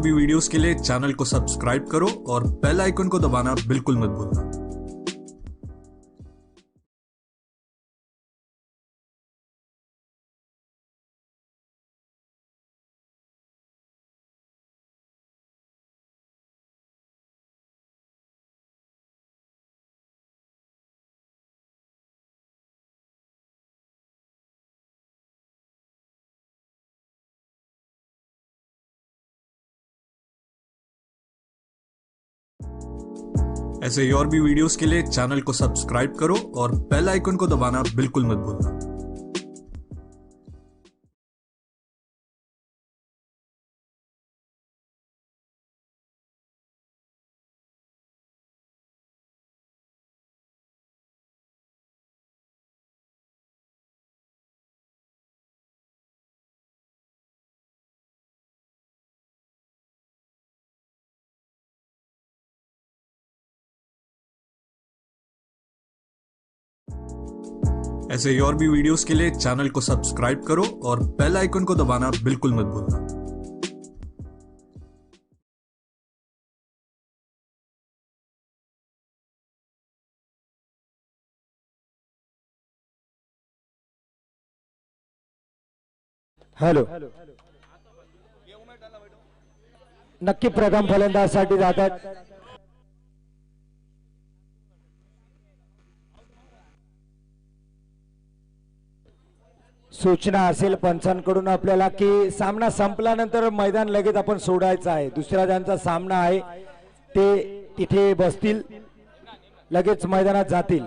भी वीडियोस के लिए चैनल को सब्सक्राइब करो और बेल आइकन को दबाना बिल्कुल मत भूलना। ऐसे ही और भी वीडियोस के लिए चैनल को सब्सक्राइब करो और बेल आइकन को दबाना बिल्कुल मत भूलना। ऐसे ही और भी वीडियोस के लिए चैनल को सब्सक्राइब करो और बेल आइकन को दबाना बिल्कुल मत भूलना। हॅलो, नक्की प्रथम फलंदाजासाठी जातात। सूचना असेल पंचांकडून आपल्याला की सामना संपल्यानंतर मैदान लगेच आपण सोडायचं आहे। दुसरा ज्यांचा सामना आहे ते तिथे बसतील, लगेच मैदानात जातील।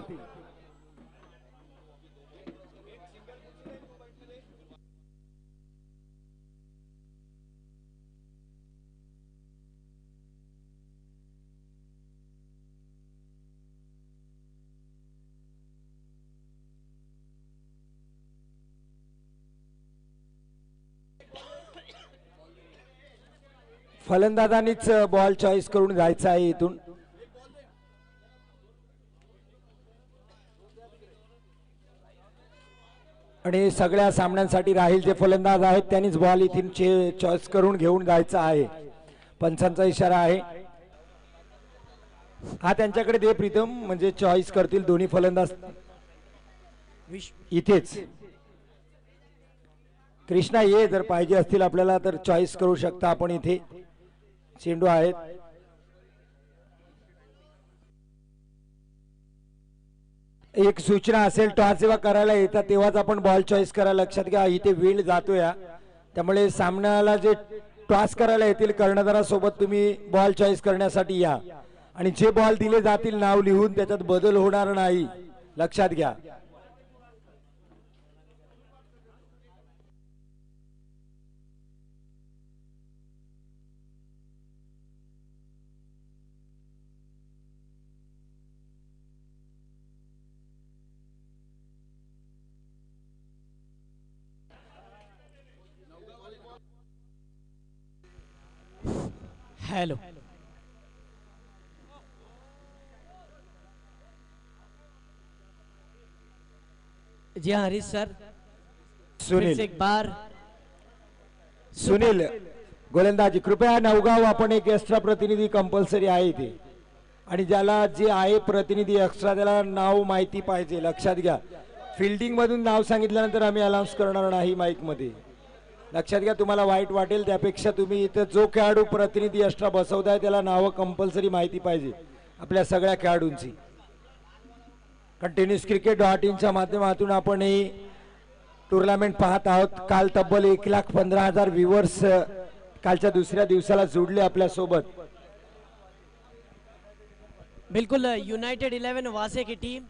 फलंदाजांनीच बॉल चॉईस करून जायचा आहे इथून। आणि सगळ्या सामन्यांसाठी राहील जे फलंदाज आहेत त्यांनीच बॉल इथून चॉईस करून घेऊन जायचा आहे। पंचांचा इशारा आहे, हा त्यांच्याकडे दे प्रीतम, म्हणजे चॉईस करतील दोन्ही फलंदाज इथेच। कृष्णा ये, जर पाहिजे असतील आपल्याला तर चॉईस करू शकता आपण इथे। चेंडू आहेत, एक सूचना असेल टॉस जेव्हा करायला येतात तेव्हाच आपण बॉल चॉईस करायला लक्षात घ्या। इथे वेळ जातोय त्यामुळे सामन्याला जे टॉस करायला येतील कर्णधारासोबत तुम्ही बॉल चॉईस करण्यासाठी या आणि जे बॉल दिले जातील नाव लिहून त्याच्यात बदल होणार नाही, लक्षात घ्या। हेलो, जी हाँ हरीश सर, सुनील फिर से एक बार सुनील गोलंदाजी कृपया नवगाव आपण एक एक्स्ट्रा प्रतिनिधी कंपल्सरी आहे इथे आणि ज्याला जे आहे प्रतिनिधी एक्स्ट्रा त्याला नाव माहिती पाहिजे, लक्षात घ्या। फिल्डिंग मधून नाव सांगितल्यानंतर आम्ही अनाउन्स करणार नाही माईक मध्ये, लक्षात घ्या। तुम्हाला वाईट वाटेल त्यापेक्षा तुम्ही इथं जो खेळाडू प्रतिनिधी एक्स्ट्रा बसवताय त्याला नाव कंपल्सरी माहिती पाहिजे आपल्या सगळ्या खेळाडूंची। कंटिन्यूस cricket.in माध्यमातून आपण ही टूर्नामेंट पाहत आहोत। काल तब्बल 1,15,000 व्ह्यूअर्स कालच्या दुसऱ्या दिवसाला जोडले आपल्या सोबत। बिल्कुल यूनाइटेड 11 वासे की टीम,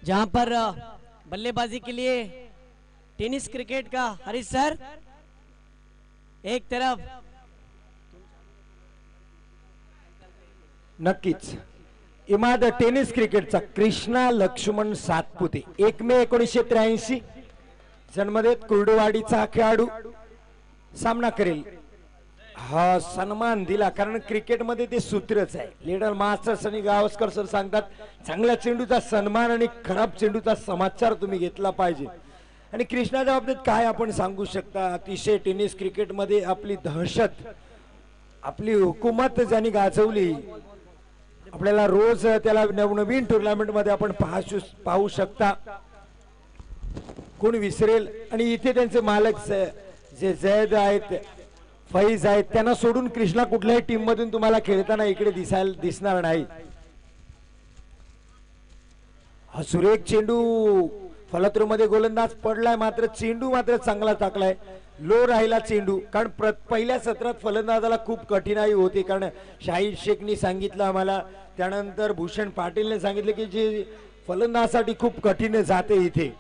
जहां पर बल्लेबाजी के लिए टेनिस क्रिकेट का हरीश सर एक तरफ, नक्कीच इमाद टेनिस क्रिकेटचा कृष्णा लक्ष्मण सातपुते 1 मे 1983 जन्मदेत कुर्डुवाडीचा खेळाडू सामना करेल। हा सन्मान दिला कारण क्रिकेटमध्ये ते सूत्रच आहे। लिडर मास्टर्स आणि गावस्कर सर सांगतात चांगल्या चेंडूचा सन्मान आणि खराब चेंडूचा समाचार तुम्ही घेतला पाहिजे। आणि कृष्णाच्या बाबतीत काय आपण सांगू शकता, अतिशय टेनिस क्रिकेटमध्ये आपली दहशत आपली हुकूमत ज्यांनी गाजवली, आपल्याला रोज त्याला नवनवीन टुर्नामेंट मध्ये आपण पाहू शकता. कोण विसरेल. आणि इथे त्यांचे मालक जे जैद आहेत, फैज आहेत, त्यांना सोडून कृष्णा कुठल्याही टीम मधून तुम्हाला खेळताना इकडे दिसणार नाही. हा सुरेख चेंडू फलत्रूमध्ये गोलंदाज पडलाय, मात्र चेंडू मात्र चांगला टाकलाय. लो राहिला चेंडू, कारण पहिल्या सत्रात फलंदाजाला खूप कठीणाई होती. कारण शाहीर शेखनी सांगितलं आम्हाला, त्यानंतर भूषण पाटीलने सांगितलं की जे फलंदाजासाठी खूप कठीण जाते इथे.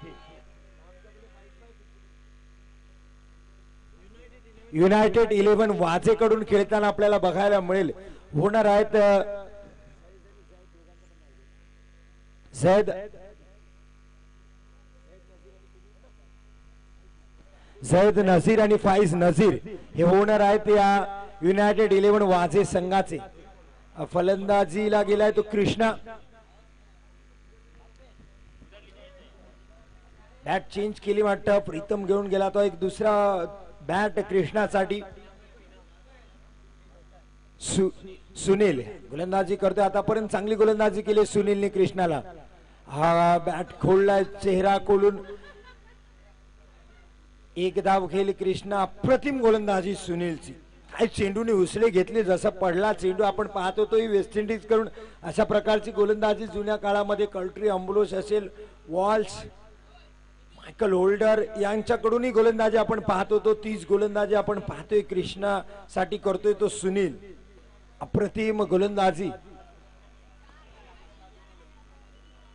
युनायटेड 11 वाजेकडून खेळताना आपल्याला बघायला मिळेल. होणार आहेत झैद नझीर आणि फाईज नझीर हे होणार आहेत या युनायटेड 11 वाजे संघाचे. फलंदाजीला गेलाय तो कृष्णा. बॅट चेंज केली वाटतं, प्रीतम घेऊन गेला तो एक दुसरा बॅट कृष्णासाठी. सुनील गोलंदाजी करतोय, आतापर्यंत चांगली गोलंदाजी केली सुनीलने कृष्णाला. हा बॅट खोललाय, चेहरा खोलून एक धाव खेळली कृष्णा. अप्रतिम गोलंदाजी सुनीलची. काय चेंडूने उसळे घेतले, जसा पडला चेंडू आपण पाहत होतो वेस्ट इंडिज कडून अशा प्रकारची गोलंदाजी जुन्या काळामध्ये कल्ट्री अंबुलोस असेल, वॉल्स, मायकल होल्डर यांच्याकडूनही गोलंदाजी आपण पाहत होतो. तीच गोलंदाजी आपण पाहतोय कृष्णा साठी करतोय तो सुनील. अप्रतिम गोलंदाजी.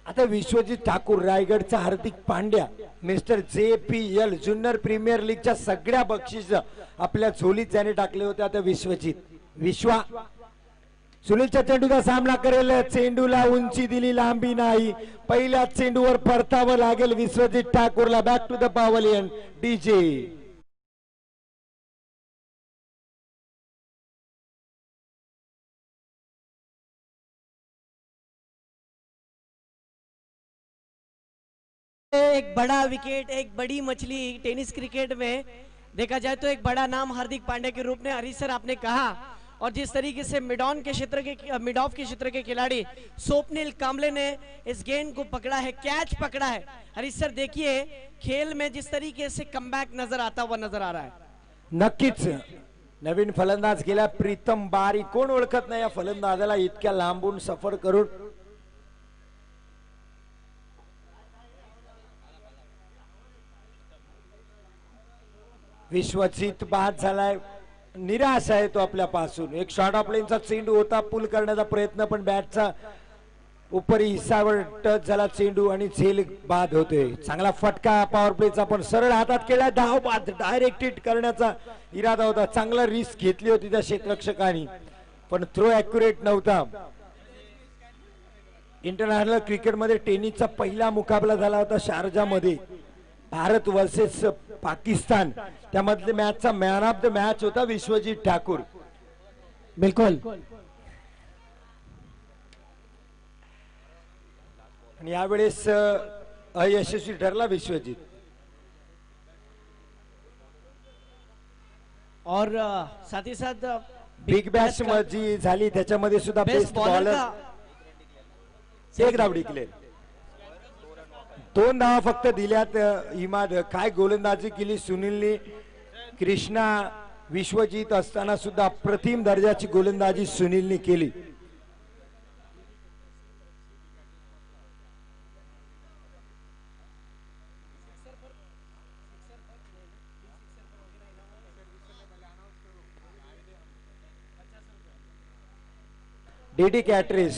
आता विश्वजित ठाकूर, रायगडचा Hardik Pandya, mister JPL junior premier लीगच्या सगळ्या बक्षीस आपल्या झोलीत ज्याने टाकले होते. आता विश्वा सुनीलच्या चेंडूचा सामना करेल. चेंडूला उंची दिली, लांबी नाही. पहिल्या चेंडूवर परतावं लागेल विश्वजित ठाकूरला. Back to the pavilion DJ. एक बड़ा विकेट, एक बड़ी मछली टेनिस क्रिकेट में देखा जाए तो एक बड़ा नाम हार्दिक पांड्या के रूप में हरीश सर आपने कहा. और जिस तरीके से मिड ऑफ के क्षेत्र के खिलाड़ी स्वप्निल कांबले ने इस गेंद को पकड़ा है, कैच पकड़ा है. हरीश सर देखिए खेल में जिस तरीके से कमबैक नजर आता हुआ नजर आ रहा है. नक्कीच नवीन फलंदाज गेला प्रीतम बारी. कोण ओळखत नाही या फलंदाजाला इतक्या लांबून सफर करून. विश्वजित बाद झालाय, निराश आहे तो आपल्यापासून. एक शॉर्ट ऑफ लेनचा चेंडू होता, पुल करण्याचा प्रयत्न, पण बॅटचा उपरी हिस्सावर टच झाला चेंडू आणि झेल बाद होते. चांगला फटका पॉवर प्लेचा, पण सरळ हातात केला. धाव बाद, डायरेक्ट हिट करण्याचा इरादा होता. चांगला रिस्क घेतली होती त्या क्षेत्ररक्षकांनी, पण थ्रो ॲक्युरेट नव्हता. इंटरनॅशनल क्रिकेटमध्ये टेनिसचा पहिला मुकाबला झाला होता शारजा मध्ये, भारत वर्सेस पाकिस्तान. त्यामधले मॅचचा मॅन ऑफ द मॅच होता विश्वजित ठाकूर. बिल्कुल. आणि यावेळेस अयशस्वी ठरला विश्वजित. और साथ ही साथ बिग बॅश जी झाली त्याच्यामध्ये सुद्धा बेस्ट बॉलर एक धाव डिक्लेअर. 2 धावा फक्त दिल्यात. इमाद काय गोलंदाजी केली सुनीलने. कृष्णा विश्वजित असताना सुद्धा अप्रतिम दर्जाची गोलंदाजी सुनीलने केली. DD कॅटरेस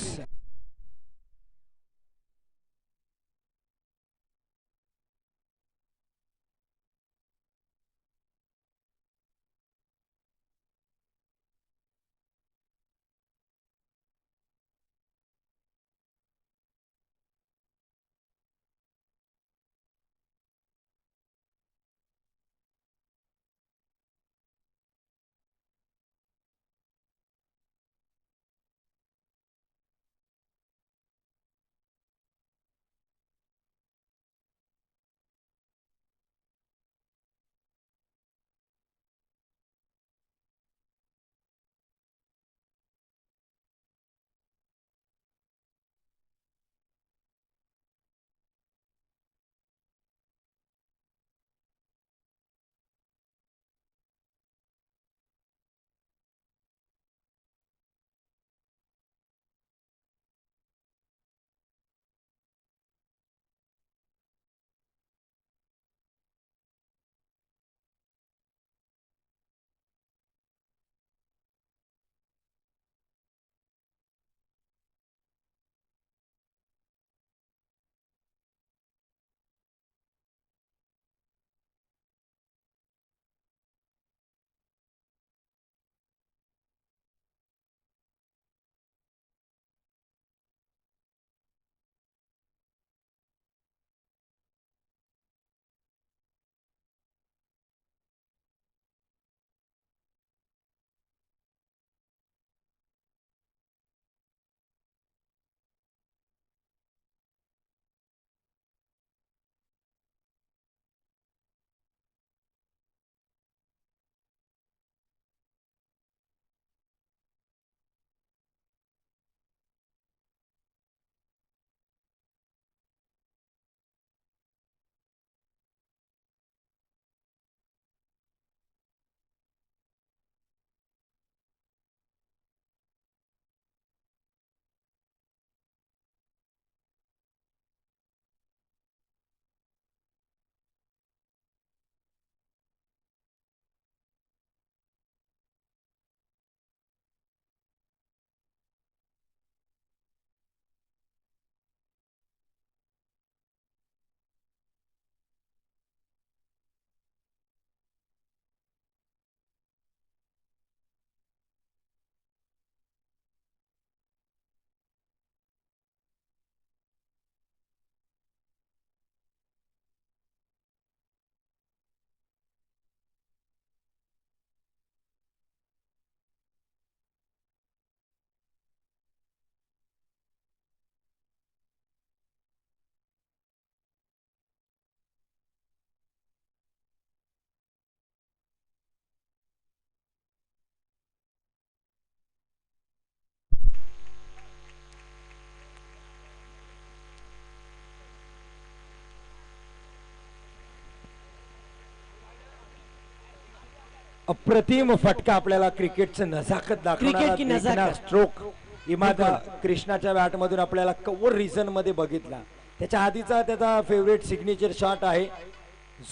अप्रतिम फटका आपल्याला क्रिकेटचं नजाकत क्रिकेट की दाखवणारा नजाकत. स्ट्रोक इमाद कृष्णाच्या बॅट मधून आपल्याला कव्हर रिझन मध्ये बघितला. त्याच्या आधीचा त्याचा फेवरेट सिग्नेचर शॉट आहे.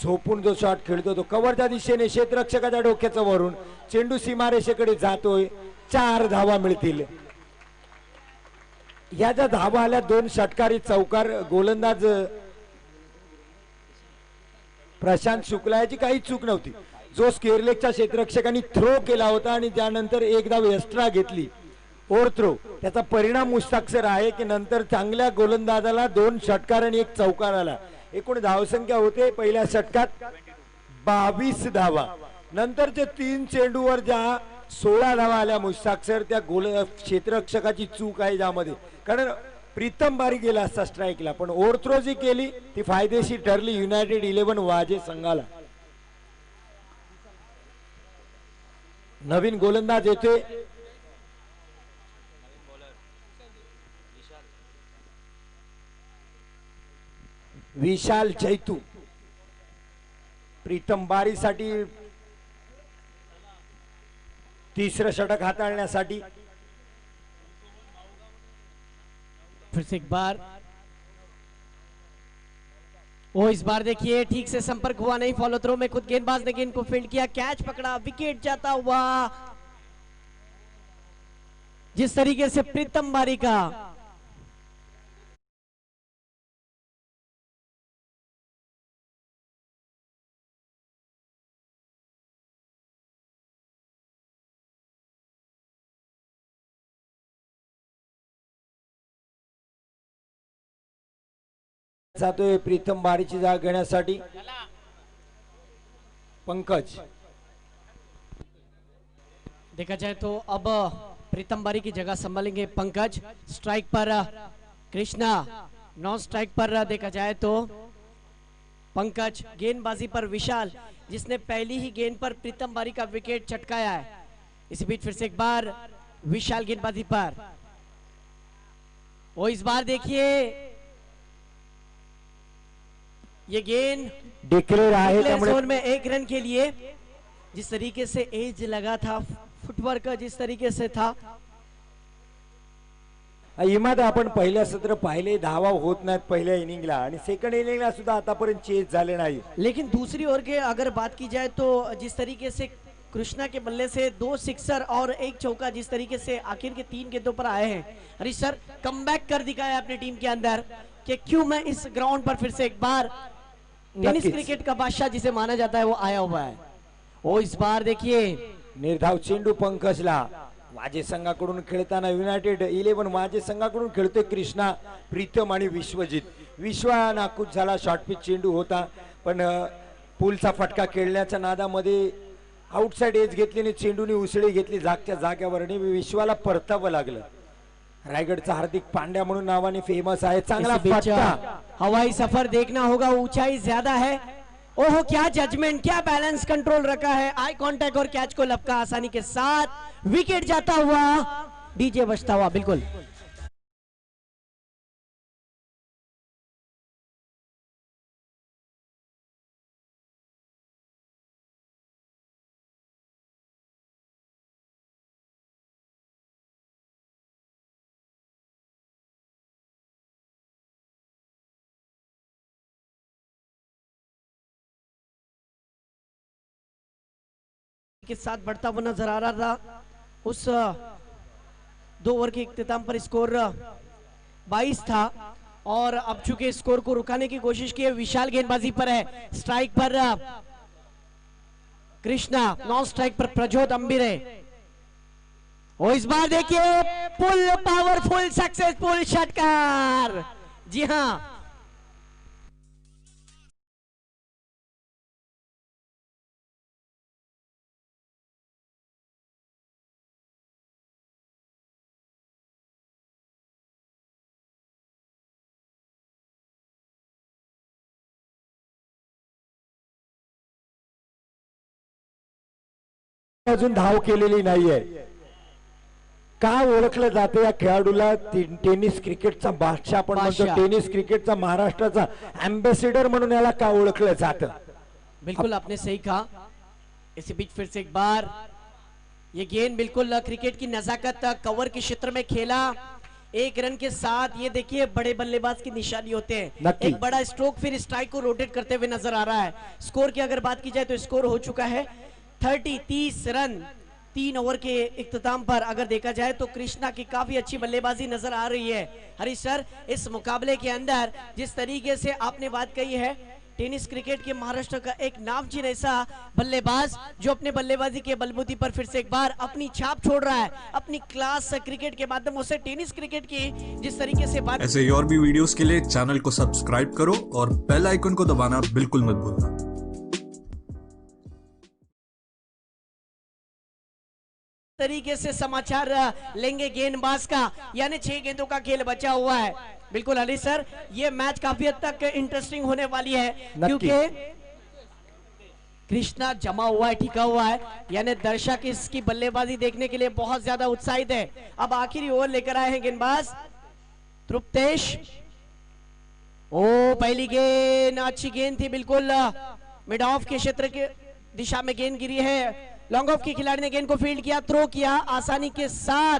झोपून जो शॉट खेळतो तो कव्हरच्या दिशेने क्षेत्ररक्षकाच्या डोक्याचं वरून चेंडू सीमारेषेकडे जातोय. 4 धावा मिळतील. या ज्या धावा आल्या 2 षटकारी चौकार. गोलंदाज प्रशांत शुक्ला याची काही चूक नव्हती. जो स्केअरलेगच्या क्षेत्ररक्षकांनी थ्रो केला होता आणि त्यानंतर एक धाव एक्स्ट्रा घेतली ओव्हर थ्रो, त्याचा परिणाम मुस्ताक्षर आहे की नंतर चांगल्या गोलंदाजाला 2 षटकार आणि 1 चौकार आला. एकूण धावसंख्या होते पहिल्या षटकात 22 धावा. नंतरचे 3 चेंडूवर ज्या 16 धावा आल्या मुस्ताक्षर, त्या क्षेत्ररक्षकाची चूक आहे ज्यामध्ये. कारण प्रीतम बारी गेला असता स्ट्राईकला, पण ओव्हर थ्रो जी केली ती फायदेशीर ठरली युनायटेड 11 वाजे संघाला. नवीन गोलंदाज येतोय विशाल जैतू. प्रीतम बारीसाठी 3रं षटक हाताळण्यासाठी. फिर से एक बार वो इस बार देखिए ठीक से संपर्क हुआ नहीं. फॉलो थ्रो में खुद गेंदबाज ने गेंद को फील्ड किया, कैच पकड़ा, विकेट जाता हुआ. जिस तरीके से प्रीतम बारी का जातोय प्रीतम बारीची जागा घेण्यासाठी पंकज. देखा जाए तो अब प्रीतम बारी की जगह संभालेंगे पंकज. स्ट्राइक पर कृष्णा, नॉन स्ट्राइक पर देखा जाए तो पंकज. गेंदबाजी पर विशाल, जिसने पहली ही गेंद पर प्रीतम बारी का विकेट चटकाया है. इसी बीच फिर से एक बार विशाल गेंदबाजी पर. वो इस बार देखिए ये गेंद डिक्लेअर आहे अगले त्यामुळे जोन में 1 रन के लिए. जिस तरीके से एज लगा था, फुटवर्क जिस तरीके से था. इमाद आपण पहिल्या सत्र पाहिले धावा होत नाहीत पहिल्या इनिंगला आणि सेकंड इनिंगला सुद्धा आतापर्यंत चेस झाले नाही. लेकिन दूसरी ओर के अगर बात की जाए तो जिस तरीके से कृष्णा के बल्ले से 2 सिक्सर और 1 चौका जिस तरीके से आखिर के 3 गेंदों पर आए हैं, हरीश सर कमबैक कर दिखाया अपनी टीम के अंदर कि क्यों मैं इस ग्राउंड पर फिर से एक बार टेनिस क्रिकेट का बादशाह जिसे माना जाता है वो आया हुआ है. वो इस बार देखिए निर्धाव चेंडू पंकजला. वाजे संघाकडून खेळताना युनायटेड 11 वाजे संघाकडून खेळतोय कृष्णा, प्रीतम आणि विश्वजित. विश्वा नाकूच झाला. शॉर्ट पिच चेंडू होता पण पुलचा फटका खेळण्याच्या नादामध्ये आउटसाइड एज घेतली, चेंडूने उसळी घेतली जागच्या जाग्यावर आणि विश्वाला परतावं लागलं. रायगडचा हार्दिक पांड्या म्हणून नावाने फेमस आहे. चांगला फटका. हवाई सफर देखना होगा, ऊंचाई ज्यादा है. ओहो क्या जजमेंट, क्या बैलेंस कंट्रोल रखा है. आई कांटेक्ट और कैच को लपका आसानी के साथ. विकेट जाता हुआ, डीजे बजता हुआ. बिल्कुल के साथ बढ़ता हुआ नजर आ रहा था. उस 2 ओवर के इख्तिताम पर स्कोर 22 था और अब चूंकि स्कोर को रुकाने की कोशिश की है. विशाल गेंदबाजी पर है. स्ट्राइक पर कृष्णा, नॉन स्ट्राइक पर प्रज्योत अंबिरे. और इस बार देखिए फुल पावरफुल सक्सेसफुल षटकार. जी हाँ, अजून धाव केलेली नाहीये. का ओळखलं जाते या खेळाडूला टेनिस क्रिकेटचा बादशाह आपण म्हणतो. टेनिस क्रिकेटचा महाराष्ट्राचा अँबॅसेडर म्हणून याला का ओळखलं जातं. बिल्कुल आपने सही कहा. इसी बीच फिर से एक बार ये गेंद बिल्कुल क्रिकेट की नजाकत कवर के क्षेत्र में खेला। एक रन के साथ ये देखिए बड़े बल्लेबाज की निशानी होते हैं। एक बड़ा स्ट्रोक फिर स्ट्राइक को रोटेट करते हुए नजर आ रहा है। स्कोर की अगर बात की जाए तो स्कोर हो चुका है 30 रन 3 ओवर के इख्तिताम पर। अगर देखा जाए तो कृष्णा की काफी अच्छी बल्लेबाजी नजर आ रही है। हरीश सर, इस मुकाबले के अंदर जिस तरीके से आपने बात कही है, टेनिस क्रिकेट के महाराष्ट्र का एक नामचीन ऐसा बल्लेबाज जो अपने बल्लेबाजी के बलबूते पर फिर से एक बार अपनी छाप छोड़ रहा है अपनी क्लास क्रिकेट के माध्यम से। टेनिस क्रिकेट की जिस तरीके से बात, ऐसे और भी वीडियोस के लिए चैनल को सब्सक्राइब करो और बेल आइकन को दबाना बिल्कुल मत भूलना। तरीके से समाचार लेंगे गेंदबाज का, यानी 6 गेंदों का खेल बचा हुआ है। बिल्कुल अली सर, ये मैच काफी हद तक इंटरेस्टिंग होने वाली है क्योंकि कृष्णा जमा हुआ है, टिका हुआ है, यानी दर्शक इसकी बल्लेबाजी देखने के लिए बहुत ज्यादा उत्साहित है। अब आखिरी ओवर लेकर आए हैं गेंदबाज तृप्तेश। ओ पहली गेंद अच्छी गेंद थी, बिल्कुल मिड ऑफ के क्षेत्र के दिशा में गेंद गिरी है। लॉन्ग ऑफ के खिलाड़ी ने गेंद को फील्ड किया, थ्रो किया आसानी के साथ,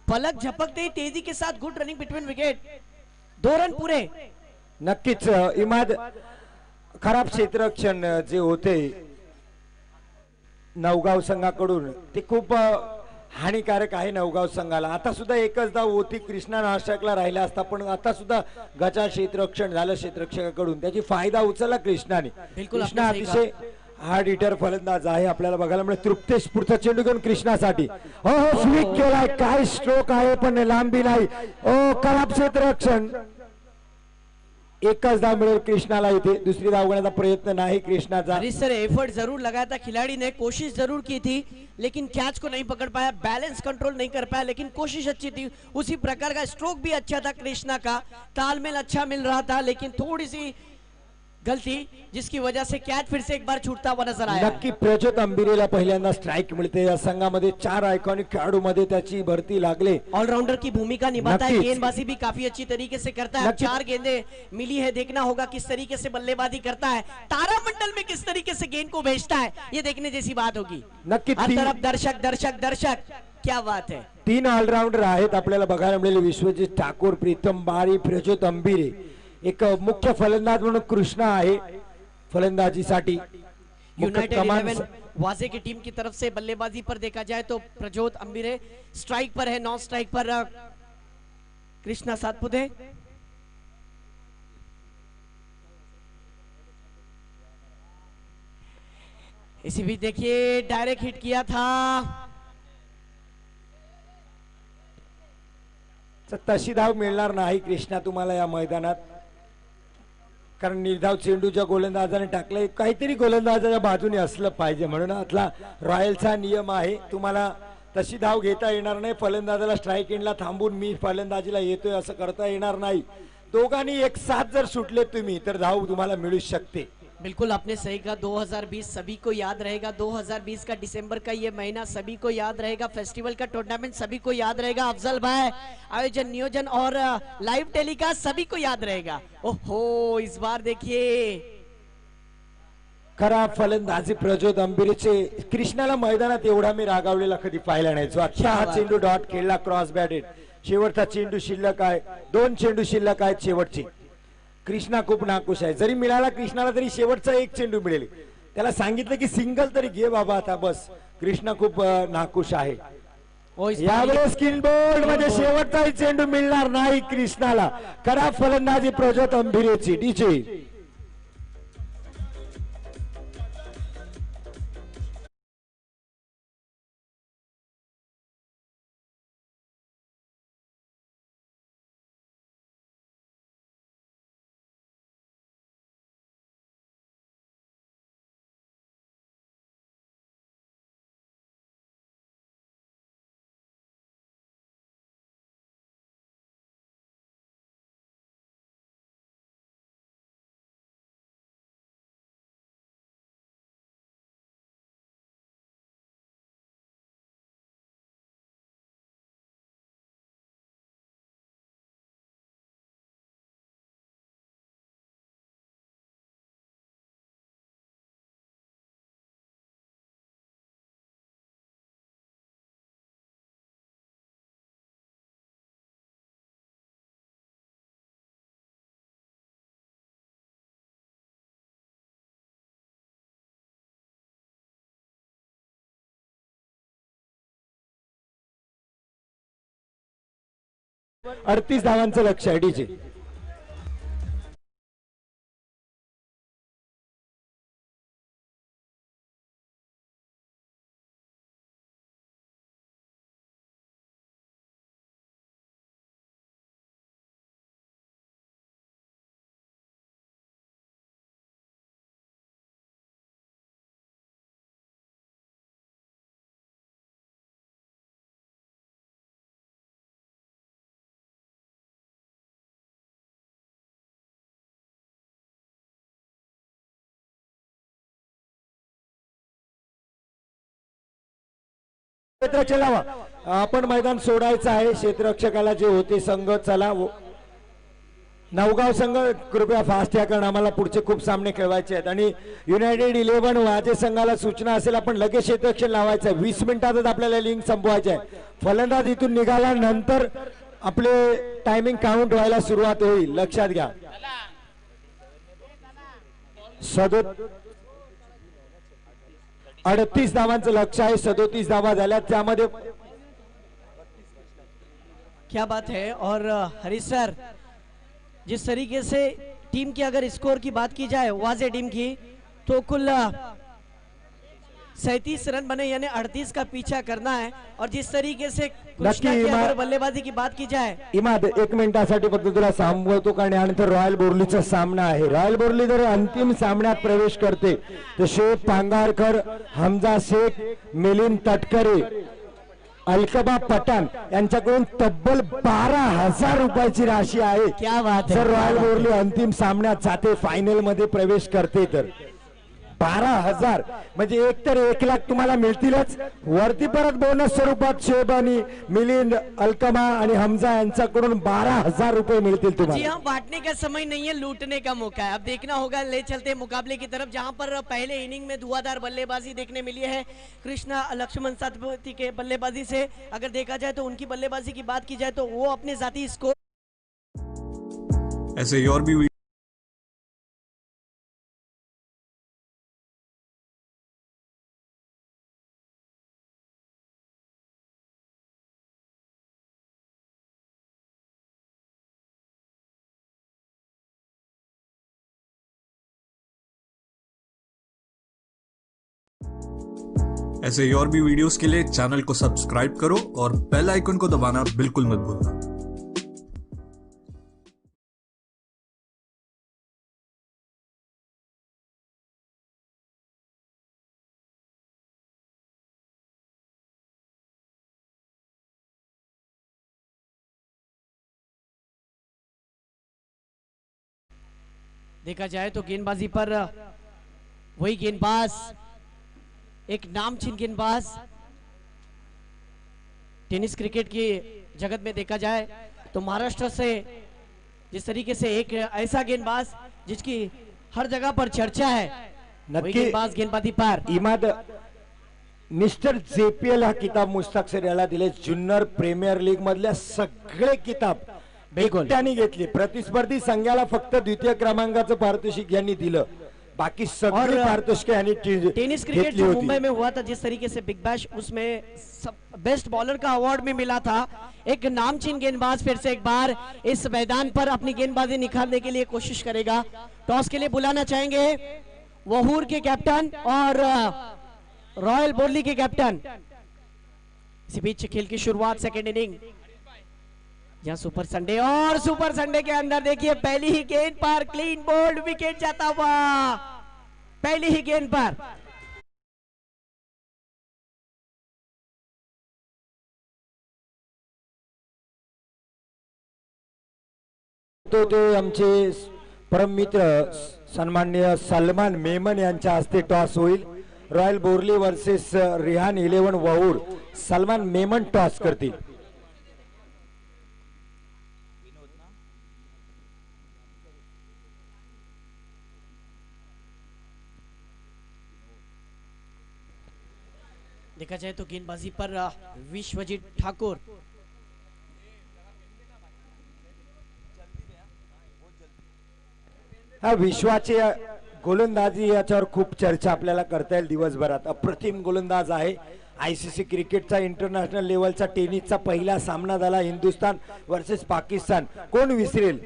पलक झपकते ही तेजी के साथ good running between wicket, 2 run पूरे। नक्कीच इमाद, खराब क्षेत्ररक्षण जे होते नवगाव संघाकडून ते खूप हानिकारक आहे नवगाव संघाला। आता सुद्धा एकच धाव होती, कृष्णा नाशकला राहिला असता, पण आता सुद्धा गचा क्षेत्ररक्षण झालं क्षेत्ररक्षकाकडून, त्याची फायदा उचलला कृष्णाने। कृष्णा अतिशय हार्ड हिटर फलंदाज आहे, आपल्याला बघायला मिळेल। तृप्तेश पुढचा चेंडू घेऊन कृष्णासाठी, हो हो स्वीप केलाय, काय स्ट्रोक आहे पण लांबी नाही। ओ खराब क्षेत्ररक्षण, एकच धाव मिळेल कृष्णाला, इथे दुसरी धाव घेण्याचा प्रयत्न नाही कृष्णाचा। हरीश सर, एफर्ट जरूर लगाया था खिलाड़ी ने, कोशिश जरूर की थी लेकिन कैच को नहीं पकड़ पाया, बैलेंस कंट्रोल नहीं कर पाया, लेकिन कोशिश अच्छी थी। उसी प्रकार का स्ट्रोक भी अच्छा था कृष्णा का, तालमेल अच्छा मिल रहा था, लेकिन थोड़ी सी गलती जिसकी वजह से कैच फिर से एक बार छूटता हुआ नजर आया। नक्की प्रज्योत अंबिरेला पहिल्यांदा स्ट्राइक मिळते या संघामध्ये। 4 आयकॉनिक खेळाडूमध्ये त्याची भरती लागले, ऑलराउंडर की भूमिका निभाता है, गेंदबाजी भी काफी अच्छी तरीके से करता है। 4 गेंदें मिली है, देखना होगा किस तरीके से बल्लेबाजी करता है, तारामंडल में किस तरीके से गेंद को भेजता है, ये देखने जैसी बात होगी। नक्की हर तरफ दर्शक दर्शक दर्शक, क्या बात है। 3 ऑलराउंडर आहेत आपल्याला बघायला मिळेल, विश्वजीत ठाकूर, प्रीतम बारी, प्रज्योत अंबिरे। एक मुख्य फलंदाज म्हणून कृष्णा आहे फलंदाजीसाठी। यूनाइटेड 11 वाजे की टीम की तरफ से बल्लेबाजी पर देखा जाए तो प्रज्योत अंबिरे स्ट्राइक पर है, नॉन स्ट्राइक पर कृष्णा सातपुते। इसी भी देखिए डायरेक्ट हिट किया था, तशी धाव मिळणार नाही कृष्णा तुम्हाला या मैदानात, कारण निर्धाव चेंडू ज्या गोलंदाजाने टाकले, काहीतरी गोलंदाजाच्या बाजूने असलं पाहिजे, म्हणून आतला रॉयलचा नियम आहे, तुम्हाला तशी धाव घेता येणार नाही। फलंदाजाला स्ट्राइक एंडला थांबून मी फलंदाजीला येतोय असं करता येणार नाही। दोघांनी एक साथ जर सुटले तुम्ही तर धाव तुम्हाला मिळू शकते। बिल्कुल आपने सही कहा, 2020 सभी को याद रहेगा, 2020 का दिसंबर का ये महीना सभी को याद रहेगा, फेस्टिवल का टूर्नामेंट सभी को याद रहेगा, अफजल भाई आयोजन नियोजन और लाइव टेलीकास्ट सभी को याद रहेगा। ओहो, इस बार देखिए खराब फलंदाजी प्रज्योत अंबिरेचे। कृष्णाला मैदानात एवढा मी रागावलेला कधी पाहिला नाही, जो अच्छा हा चेंडू डॉट खेळला, क्रॉस बॅटेड, शेवटचा चेंडू शिल्लक आहे, 2 चेंडू शिल्लक आहेत शेवटचे। कृष्णा खूप नाखुश आहे, जरी मिळाला कृष्णाला तरी शेवटचा 1 चेंडू मिळेल, त्याला सांगितलं की सिंगल तरी घे बाबा आता बस। कृष्णा खूप नाखुश आहे। यावेळेस स्किन बोर्ड मध्ये शेवटचाही चेंडू मिळणार नाही कृष्णाला। खराब फलंदाजी प्रज्योत अंबिरेची। डीजे 38 धावांचं लक्ष आहे डीजे. क्षेत्ररक्षक लावा. आपण मैदान सोडायचं आहे. क्षेत्ररक्षकाला जे होते संघ चला. नवगाव संघ कृपया फास्ट या, कारण आम्हाला पुढचे खूप सामने खेळवायचे आहेत. आणि युनायटेड 11 वाजे संघाला सूचना असेल आपण लगेच क्षेत्ररक्षण लावायचं आहे. 20 मिनिटातच आपल्याला लिंक संपवायची आहे. फलंदाज इथून निघाल्यानंतर आपले टायमिंग काउंट व्हायला सुरुवात होईल, लक्षात घ्या. 38 धावांचं लक्ष आहे. 37 धावा झाल्या, त्यामध्ये क्या बात है. और हरीश सर, जिस तरीके से टीम की अगर स्कोर की बात की जाए वाजे टीम की, तो कुल 37 रन बने, यानी 38 का पीछा करना है. और जिस तरीके से कृष्णा की अगर बल्लेबाजी की बात की जाए, इमाद 1 मिनिटासाठी फक्त तुला सांभाळतो, कारण यानंतर रॉयल बोर्लीचा सामना आहे. रॉयल बोर्ली जर अंतिम सामन्यात प्रवेश करते तर शेख पांगारकर, हमजा शेख, मिलिंद तटकरे, अलकबा पठाण यांच्याकडून तब्बल 12,000 रुपयाची राशी आहे. क्या बात है. जर रॉयल बोर्ली अंतिम सामन्यात जाते, फायनल मध्ये प्रवेश करते तर 12,000 म्हणजे एक तर 1 लाख तुम्हाला मिळतीलच, वरती परत बोनस स्वरूपात शेब आणि मिलिंद, अलकमा आणि हमजा यांच्याकडून 12,000 रुपये मिळतील जी तुम्हाला. हाँ, बांटने का समय नहीं है, लूटने का मौका है. अब देखना होगा, ले चलते मुकाबले की तरफ, जहां पर पहले इनिंग में धुआंधार बल्लेबाजी देखने मिली है कृष्णा लक्ष्मण सातपुते के बल्लेबाजी से. अगर देखा जाए तो उनकी बल्लेबाजी की बात की जाए तो वो अपने जाती स्कोर ऐसे ही और भी ऐसे ही और भी वीडियोस के लिए चैनल को सब्सक्राइब करो और बेल आइकन को दबाना बिल्कुल मत भूलना. देखा जाए तो गेंदबाजी पर वही गेंदबाज, एक नामचीन गेंदबाज टेनिस क्रिकेट की जगत में देखा जाए तो महाराष्ट्र से जिस तरीके से एक ऐसा गेंदबाज जिसकी हर जगह पर चर्चा है, वही गेंदबाज गेंदबाजी पर इमाद मिस्टर JPL हा किताब मुश्ताक सर याला दिले. जुन्नर प्रीमियर लीग मधल्या सगळे किताब एकट्याने घेतले. प्रतिस्पर्धी संघाला फक्त द्वितीय क्रमांकाचं पारितोषिक यांनी दिलं, बाकी सगळे पारितोषिक यांनी टेनिस क्रिकेट जो मुंबई में हुआ था, जिस तरीके से बिग बैश, उसमें बेस्ट बॉलर का अवार्ड भी मिला था. एक नामचीन गेंदबाज फिर से एक बार इस मैदान पर अपनी गेंदबाजी निखारने के लिए कोशिश करेगा. टॉस के लिए बुलाना चाहेंगे वहूर के कैप्टन और रॉयल बोर्ली के कैप्टन. इसी बीच खेल की शुरुआत सेकेंड इनिंग, यहाँ सुपर संडे, और सुपर संडे के अंदर देखिए पहली ही गेंद पर क्लीन बोल्ड विकेट जाता हुआ, पहली ही गेंद पर. तो ते आमचे परम मित्र सन्माननीय सलमान मेमन यांच्या हस्ते टॉस होईल. Royal Borli versus Rihan 11 Vahur. Salman Memon toss करतील. देखा जाए तो गेंदबाजी पर विश्वजीत ठाकुर, हा विश्वाची गोलंदाजी याच्यावर खूप चर्चा आपल्याला करता येईल दिवसभरात. अप्रतिम गोलंदाज आहे ICC क्रिकेटचा इंटरनॅशनल लेवलचा टेनिसचा पहिला सामना झाला हिंदुस्थान वर्सेस पाकिस्तान. कोण विसरेल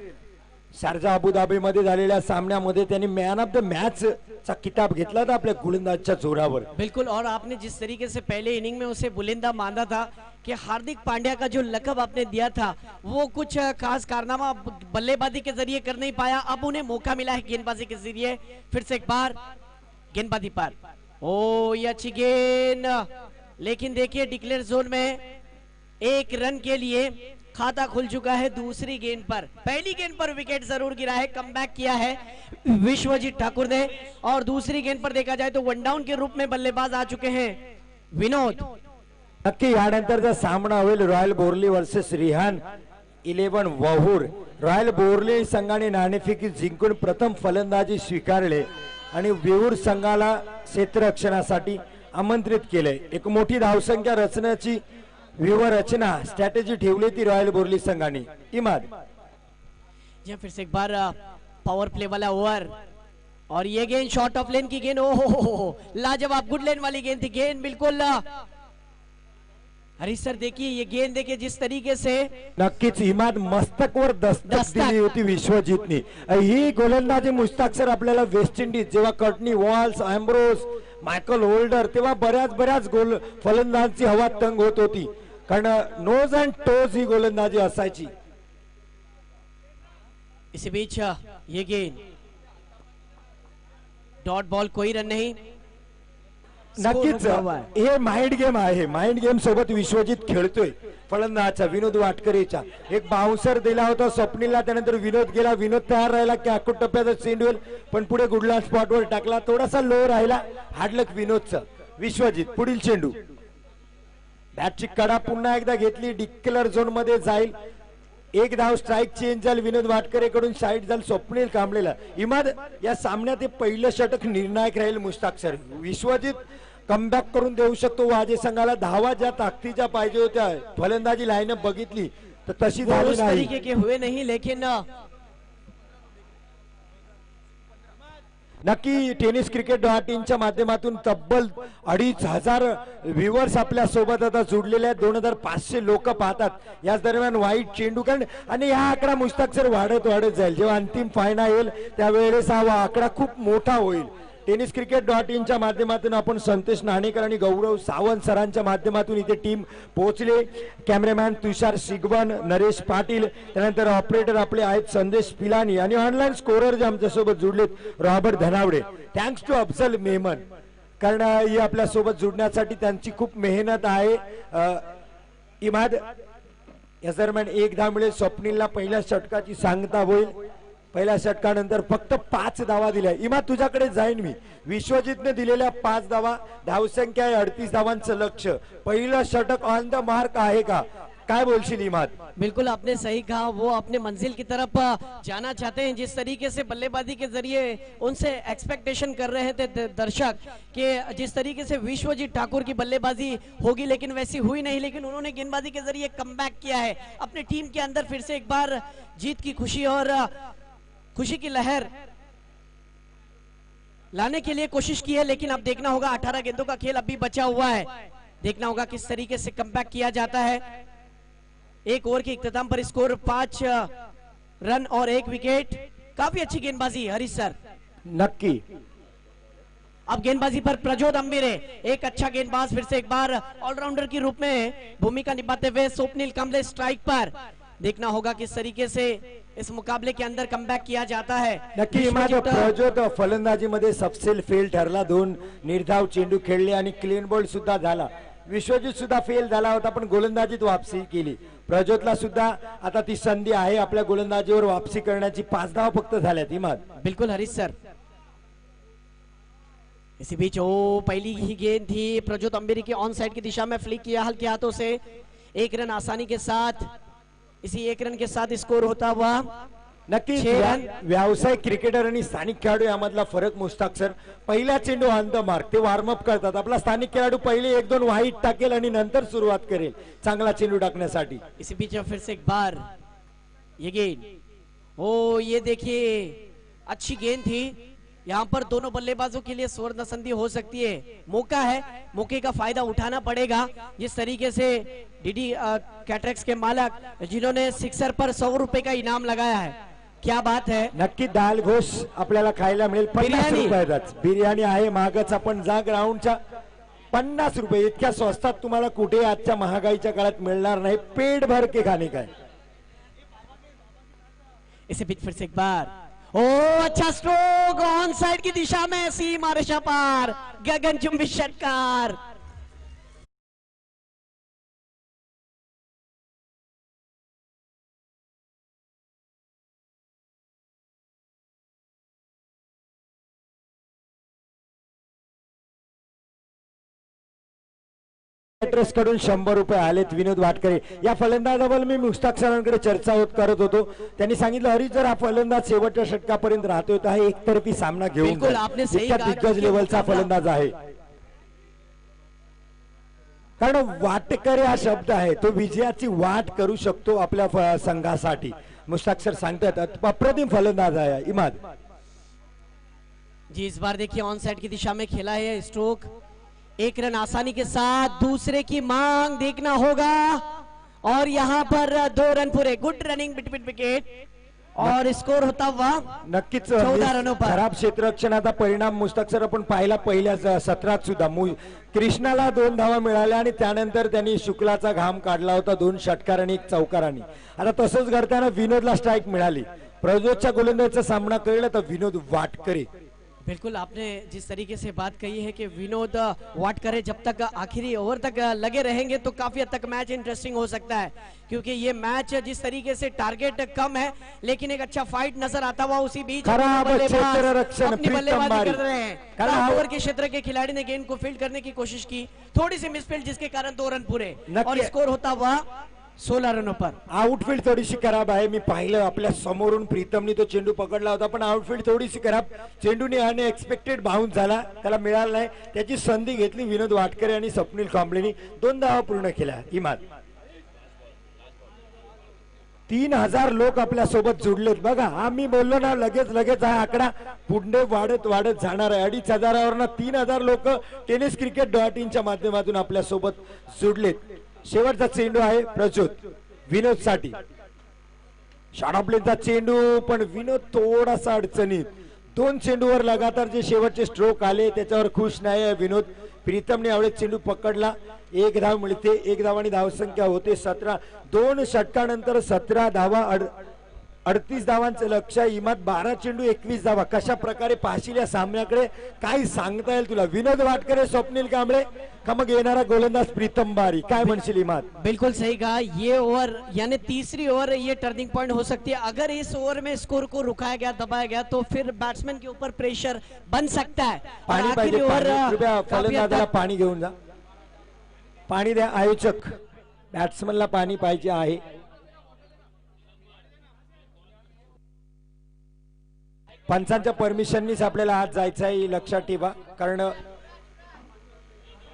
शारजा अबुधाबी मध्ये झालेल्या सामन्यामध्ये त्यांनी मॅन ऑफ द मॅच चा किताब घेतला था आपल्या गोलंदाजच्या जोरावर. बिल्कुल, और आपने जिस तरीके से पहले इनिंग में उसे बुलंदा माना था कि हार्दिक पांड्या का जो लकब आपने दिया था वो कुछ खास कारनामा बल्लेबाजी के जरिए कर नहीं पाया. अब उन्हें मौका मिला है गेंदबाजी के जरिए. फिर से एक बार गेंदबाजी पर, ओ ये अच्छी गेंद, लेकिन देखिए डिक्लेयर जोन में 1 रन के लिए खाता खुल चुका है. दूसरी गेंद पर, पहली गेंद पर विकेट जरूर गिरा है, कमबैक किया है विश्वजीत ठाकुर ने. और दूसरी गेंद पर देखा जाए तो वन डाउन के रूप में बल्लेबाज आ चुके हैं विनोद. नक्की यानंतरचा सामना होईल Royal Borli versus Rihan 11 Vahur. Royal Borli संघाने नाणेफेकी जिंकून प्रथम फलंदाजी स्वीकारले आणि वेहूर संघाला क्षेत्ररक्षणासाठी आमंत्रित केले. एक मोठी धावसंख्या रचण्याची व्यूहरचना स्ट्रॅटेजी ठेवली ती रॉयल बोर्ली संघाने. इमाद जी फिर से एक बार पावर प्ले वाला ओवर, और ये गेंद शॉर्ट ऑफ लेन की गेंद, ओहो लाजवाब गुड लेन वाली गेंद थी. गेंद बिल्कुल हरीश सर देखिए ये गेंद देखिए जिस तरीके से नक्कीच इमाद मस्तकवर दस्तक दिली होती विश्वजीतनी. ही गोलंदाजी मुश्ताक सर आपल्याला वेस्ट इंडिज जेव्हा Courtney walls, Ambrose, Michael holder तेव्हा बऱ्याच गोल फलंदाजांची हवा तंग होत होती, कारण नोज अँड टोज ही गोलंदाजी असायची. इसी बीच ये गेंद डॉट बॉल, कोई रन नहीं. नक्कीच हे माइंड गेम आहे. माइंड गेम सोबत विश्वजीत खेळतोय फलंदाजाचा विनोद वाटकरेचा. एक बाउन्सर दिला होता स्वप्नीलला, त्यानंतर विनोद गेला. विनोद तयार राहिला की आखूट टप्प्याचा चेंडू येईल, पण पुढे गुडला स्पॉटवर टाकला, थोडासा लो राहिला. हाडलक विनोदचा. विश्वजीत पुढील चेंडू, बॅटची कडा पुन्हा एकदा घेतली, डिक्लेअर झोन मध्ये जाईल. 1 धाव स्ट्राइक चेंज झाली विनोद वाटकरेकडून, साईड झाली स्वप्नील कांबळेला. इमाद या सामन्यात हे पहिलं षटक निर्णायक राहील मुश्ताक सर. विश्वजीत कमबॅक करून देऊ शकतो वाजे संघाला. धावा ज्या ताकदीच्या पाहिजे होत्या, फलंदाजी लाईनअप बघितली तर तशी झाली नाही. तरीके के हुए नहीं, लेकिन नक्की टेनिस क्रिकेट.in च्या माध्यमातून तब्बल 2,500 व्ह्युअर्स आपल्या सोबत आता जुडलेले आहेत. 2,500 लोक पाहतात. याच दरम्यान वाईट चेंडू कारण, आणि हा आकडा मुश्ताक सर वाढत जाईल. जेव्हा अंतिम फायनल येईल त्यावेळेस हा आकडा खूप मोठा होईल. टेनिस क्रिकेट.in च्या माध्यमातून आपण संतोष नाणेकर आणि गौरव सावंत सरांच्या माध्यमातून इथे टीम पोहोचले. कॅमेरामॅन तुषार शिगवन, नरेश पाटील, त्यानंतर ऑपरेटर आपले आहेत संदेश पिलानी, आणि ऑनलाईन स्कोरर जे आमच्यासोबत जुडलेत Robert Dhanawade. Thanks to Afzal Memon, कारण ही आपल्या सोबत जुडण्यासाठी त्यांची खूप मेहनत आहे. इमाद या दरम्यान 1 धाव मिळेल. स्वप्नीलला पहिल्या षटकाची सांगता होईल. पहिल्या षटकानंतर फक्त 5 धावा दिल्या. इमाद तुझ्याकडे जाईन मी. विश्वजीतने दिलेल्या 5 धावा, धावसंख्या आहे 38 धावांचं लक्ष्य. पहिलं षटक ऑन द मार्क आहे का, काय बोलशील इमाद? बिल्कुल आपने सही कहा, वो अपने मंजिल की तरफ जाना चाहते हैं. जिस तरीके से बल्लेबाजी के जरिए उनसे एक्सपेक्टेशन कर रहे थे दर्शक कि जिस तरीके से विश्वजीत ठाकुर की बल्लेबाजी होगी, लेकिन वैसी हुई नहीं. लेकिन उन्होंने गेंदबाजी के जरिए कमबैक किया है. अपनी टीम के अंदर फिर से एक बार जीत की खुशी और खुशी की लहर लाने के लिए कोशिश की है. लेकिन अब देखना होगा, 18 गेंदों का खेल अभी बचा हुआ है. देखना होगा किस तरीके से कमबैक किया जाता है. 1 ओवर के इख्तिताम पर स्कोर 5 रन और 1 विकेट. काफी अच्छी गेंदबाजी हरीश सर. नक्की. अब गेंदबाजी पर प्रजोत अंबिरे, एक अच्छा गेंदबाज, फिर से एक बार ऑलराउंडर के रूप में भूमिका निभाते हुए स्वप्निल कांबळे स्ट्राइक पर. देखना होगा किस तरीके से इस मुकाबले के अंदर कमबॅक किया जाता है. नक्की प्रजोत फलंदाजीमध्ये सबसेल फेल ठरला. 2 निर्धाव चेंडू खेळले आणि क्लीन बोल्ड सुद्धा झाला. विश्वजीत सुद्धा फेल झाला होता, पण गोलंदाजीत वापसी केली. प्रजोतला सुद्धा आता ती संधी आहे आपल्या गोलंदाजीवर वापसी करण्याची. 5 धावा फक्त झाल्यात. इमाद बिल्कुल हरीश सर. इसी बीच पहली ही गेंद थी प्रजोत अंबिरे की ऑन साइड की दिशा में फ्लिक किया हल्के हाथों से. 1 रन आसानी के साथ, इसी 1 रन के साथ स्कोर होता हुआ. नक्की व्यावसायिक क्रिकेटर आणि स्थानिक खेळाडू यामधला फरक मुश्ताक सर. पहिला चेंडू ऑन द मार्क, ते वॉर्मअप करतात. आपला स्थानिक खेळाडू पहिले 1-2 वाईट टाकेल आणि नंतर सुरुवात करेल चांगला चेंडू टाकण्यासाठी. इसी बीच फिर से एक बार ये गेंद, ये देखिए अच्छी गेंद थी. यहाँ पर दोनों बल्लेबाजों के लिए स्वर्ण संधि हो सकती है, मौका है, मौके का फायदा उठाना पड़ेगा। जिस तरीके से डीडी कैटरेक्स के मालक जिन्होंने सिक्सर पर 100 रुपए का इनाम लगाया है, क्या बात है। नक्की दाल घोष आपल्याला खायला मिळेल 50 रुपयातच बिर्याणी आहे मागच आपण जा ग्राउंडच्या 50 रुपये इतक्या स्वस्तात तुम्हाला कुठे आजच्या महागाईच्या काळात मिळणार नाही, पेट भर के खाने का है। इसे बीच फिर से एक बार, ओ अच्छा स्ट्रोक ऑन साइड की दिशा में, सीमा रेखा पार, गगनचुंबी षटकार। ऍड्रेस कडून 100 रुपये आलेत विनोद वाटकरे। या फलंदाजाबद्दल मी मुश्ताक सरांकडे चर्चा करत होतो, त्यांनी सांगितलं हरी जर हा फलंदाज शेवटच्या षटकापर्यंत राहतोय तर हा एकतर्फी सामना घेऊन बिल्कुल आपने सही इतका कहा दिग्गज कि लेवलचा फलंदाज आहे। कारण वाटकरी हा शब्द आहे तो विजयाची वाट करू शकतो आपल्या संघासाठी। मुश्ताक सर सांगतात अप्रतिम फलंदाज आहे इमाद जी। इस बार देखिए ऑन साइड की दिशा में खेला है स्ट्रोक, एक रन आसानी के साथ, दूसरे की मांग देखना होगा और यहाँ पर 2 रन पूरे, गुड रनिंग बिटवीन विकेट और स्कोर होता हुआ नक्कीच 14 रनों पर। खराब क्षेत्ररक्षणाचा परिणाम मुश्ताक सर आपण पाहिला पहिल्या सत्रात सुद्धा। कृष्णाला 2 धावा मिळाल्या आणि त्यानंतर त्यांनी शुक्लाचा घाम काढला होता 2 षटकार आणि 1 चौकारांनी। आता तसंच करताना विनोदला स्ट्राइक मिळाली, प्रज्योतच्या गोलंदाजीचा सामना करेल तर विनोद वाटकरे। बिल्कुल आपने जिस तरीके से बात कही है कि विनोद वाटकरे जब तक आखिरी ओवर तक लगे रहेंगे तो काफी हद तक मैच इंटरेस्टिंग हो सकता है, क्योंकि ये मैच जिस तरीके से टारगेट कम है लेकिन एक अच्छा फाइट नजर आता हुआ, उसी बीच अपनी बल्लेबाजी कर रहे हैं। ओवर के क्षेत्र के खिलाड़ी ने गेंद को फील्ड करने की कोशिश की, थोड़ी सी मिसफील्ड जिसके कारण 2 रन पूरे और स्कोर होता हुआ 16 रनों पर। आउटफील्ड थोडीशी खराब आहे, मी पाहिलं आपल्या समोरून प्रीतमनी तो चेंडू पकडला होता पण आउटफील्ड थोडीशी खराब, चेंडूने अनएक्सपेक्टेड बाउन्स झाला, त्याला मिळाला नाही, त्याची संधी घेतली विनोद वाटकरे आणि स्वप्नील कांबळेनी 2 धावा पूर्ण केल्या। इमाद 3000 लोक आपल्या सोबत जुडलेत बघा, आम्ही बोललो ना लगेच हा आकडा पुढे वाढत जाणार आहे। 2500 वरना 3000 लोक टेनिस क्रिकेट .in च्या माध्यमातून आपल्या सोबत जुडलेत। शेवटचा चेंडू आहे प्रज्योत विनोद साठी, शॉर्ट चेंडू पण विनोद थोडासा अडचणीत, 2 चेंडूवर लगातार जे शेवटचे स्ट्रोक आले त्याच्यावर खुश नाही विनोद। प्रीतमने यावेळेस चेंडू पकडला, 1 धाव मिळते, 1 धावांनी धावसंख्या होते 17, 2 षटकानंतर 17 धावा, 38 धावांचं लक्ष्य। इमाद 12 चेंडू 21 धावा, कशा प्रकारे पाहशील या सामन्याकडे काय सांगता येईल तुला? विनोद वाटकरे, स्वप्नील कांबळे का मग येणारा गोलंदाज प्रीतम बारी, काय म्हणशील इमाद? बिल्कुल सही कहा, ये ओवर यानी तीसरी ओवर ये टर्निंग पॉइंट हो सकती है। अगर इस ओवर में स्कोर को रुकाया गया, दबाया गया तो फिर बैट्समैन के ऊपर प्रेशर बन सकता है। पाणी पाहिजे, कृपया फलंदाजाला पाणी घेऊन जा, पाणी द्या आयोजक, बॅट्समनला पाणी पाहिजे आहे। पंचांच्या परमिशननीच आपल्याला आज जायचं आहे, लक्षात ठेवा। कारण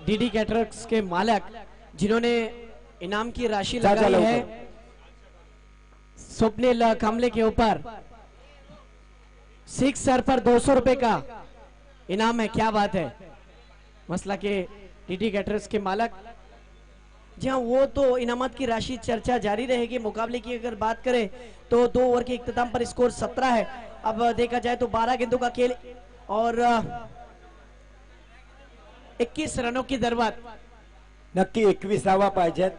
डीडी कैटरेक्स के मालक जिन्होंने इनाम की राशि लगाई है स्वप्निल कांबळे के ऊपर, 6 सर पर 200 रुपए का इनाम है, क्या बात है। मसला के डीडी कैटरेक्स के मालक, जी हाँ, वो तो इनामत की राशि चर्चा जारी रहेगी। मुकाबले की अगर बात करें तो 2 ओवर के इख्तिताम पर स्कोर 17 है। अब देखा जाए तो 12 गेंदों का खेल और 21 रनों की जरूरत, नक्की 21 धावा पाहिजेत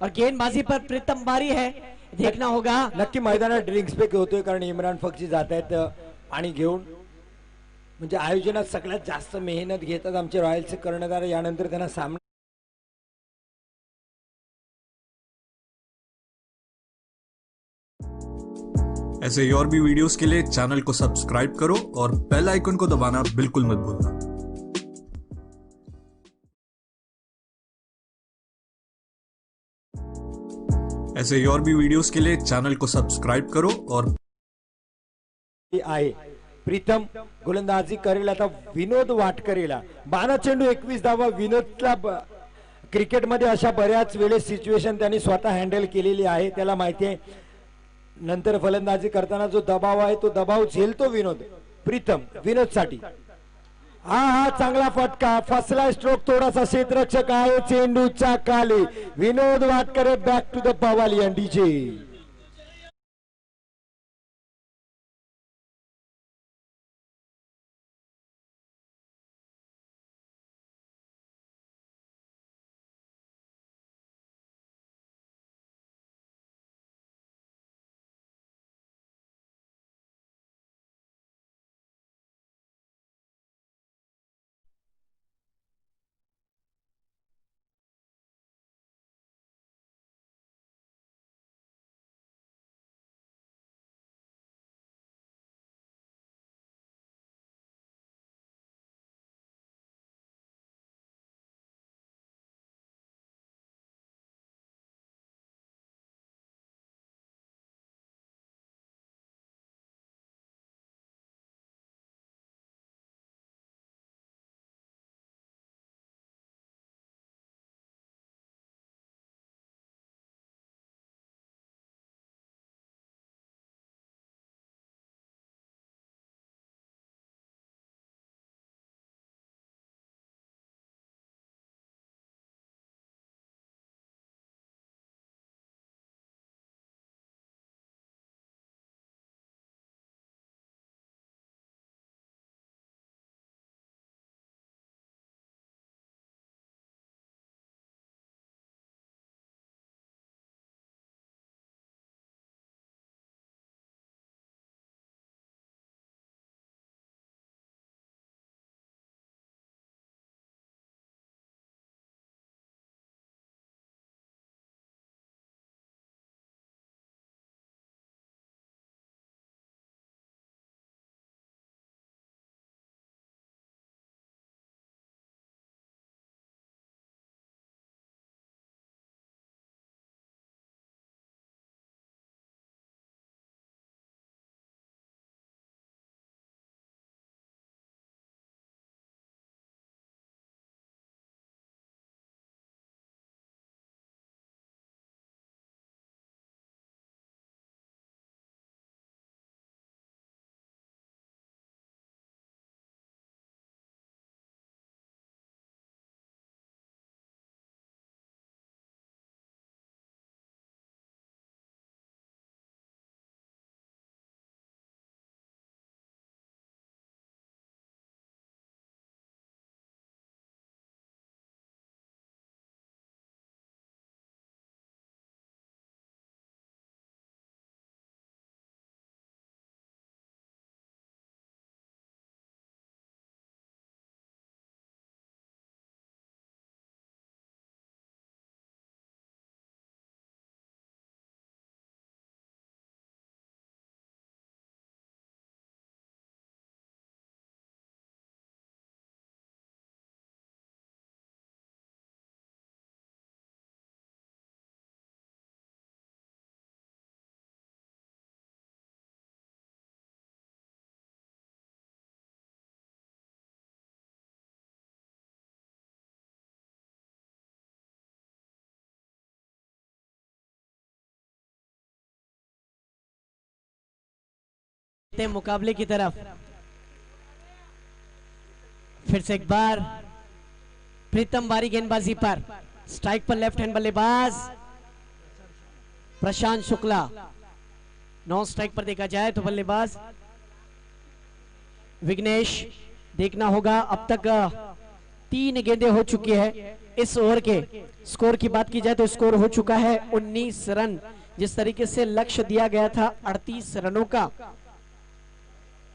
और गेंदबाजी पर प्रीतम बारी है, देखना होगा। नक्की मैदानात ड्रिंक्स ब्रेक होतोय कारण इम्रान फक्जी जात आहेत पाणी घेऊन, म्हणजे आयोजनात सगळ्यात जास्त मेहनत घेतात आमचे रॉयल्सचे कर्णधार। यानंतर त्यांना सामना ऐसे ही और भी वीडियोस के लिए चैनल को सब्सक्राइब करो और बेल आइकन को दबाना बिल्कुल मत भूलना। ऐसे ही और भी वीडियोस के लिए चैनल को सब्सक्राइब करो और आहे प्रीतम गोलंदाजी करेल आता विनोद वाटकरेला, 12 चेंडू 21 धावा। विनोदला क्रिकेटमध्ये अशा बऱ्याच वेळेस सिच्युएशन त्यांनी स्वतः हँडल केलेली आहे, त्याला माहिती आहे नंतर फलंदाजी करताना जो दबाव आहे तो दबाव झेलतो विनोद। प्रीतम विनोद साठी हा चांगला फटका फसला स्ट्रोक थोडासा क्षेत्ररक्षक आहे चेंडूच्या खाली Vinod Watkare back to the pavilion DJ मुकाबले की तरफ फिर से एक बार प्रीतम बारी गेंदबाजी पर स्ट्राइक पर लेफ्ट हैंड बल्लेबाज प्रशांत शुक्ला नॉन स्ट्राइक पर देखा जाए तो बल्लेबाज विघ्नेश देखना होगा अब तक 3 गेंदें हो चुकी है इस ओवर के स्कोर की बात की जाए तो स्कोर हो चुका है 19 रन जिस तरीके से लक्ष्य दिया गया था 38 रनों का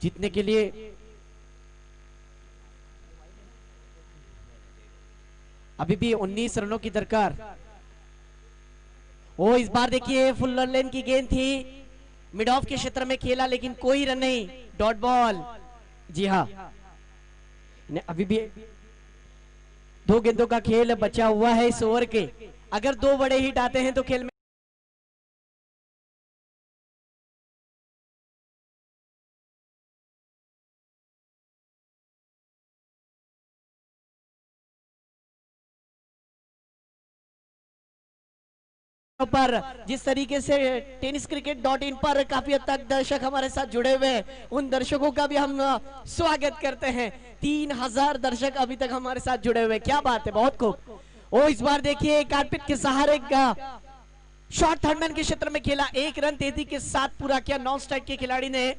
जीतने के लिए अभी भी 19 रनों की दरकार ओ इस बार देखिए फुल लेन की गेंद थी मिड ऑफ के क्षेत्र में खेला लेकिन कोई रन नहीं डॉट बॉल जी हाँ अभी भी 2 गेंदों का खेल बचा हुआ है इस ओवर के अगर 2 बड़े हिट आते हैं तो खेल में पर जिस तरीके से tenniscricket.in पर काफी हद तक दर्शक हमारे साथ जुड़े हुए हैं, उन दर्शकों का भी हम स्वागत करते हैं। 3000 दर्शक अभी तक हमारे साथ जुड़े हुए, क्या बात है, बहुत खूब। ओ इस बार देखिए कारपेट के सहारे शॉर्ट थर्डमैन के क्षेत्र में खेला, 1 रन तेजी के साथ पूरा किया। नॉन स्ट्राइक के खिलाड़ी ने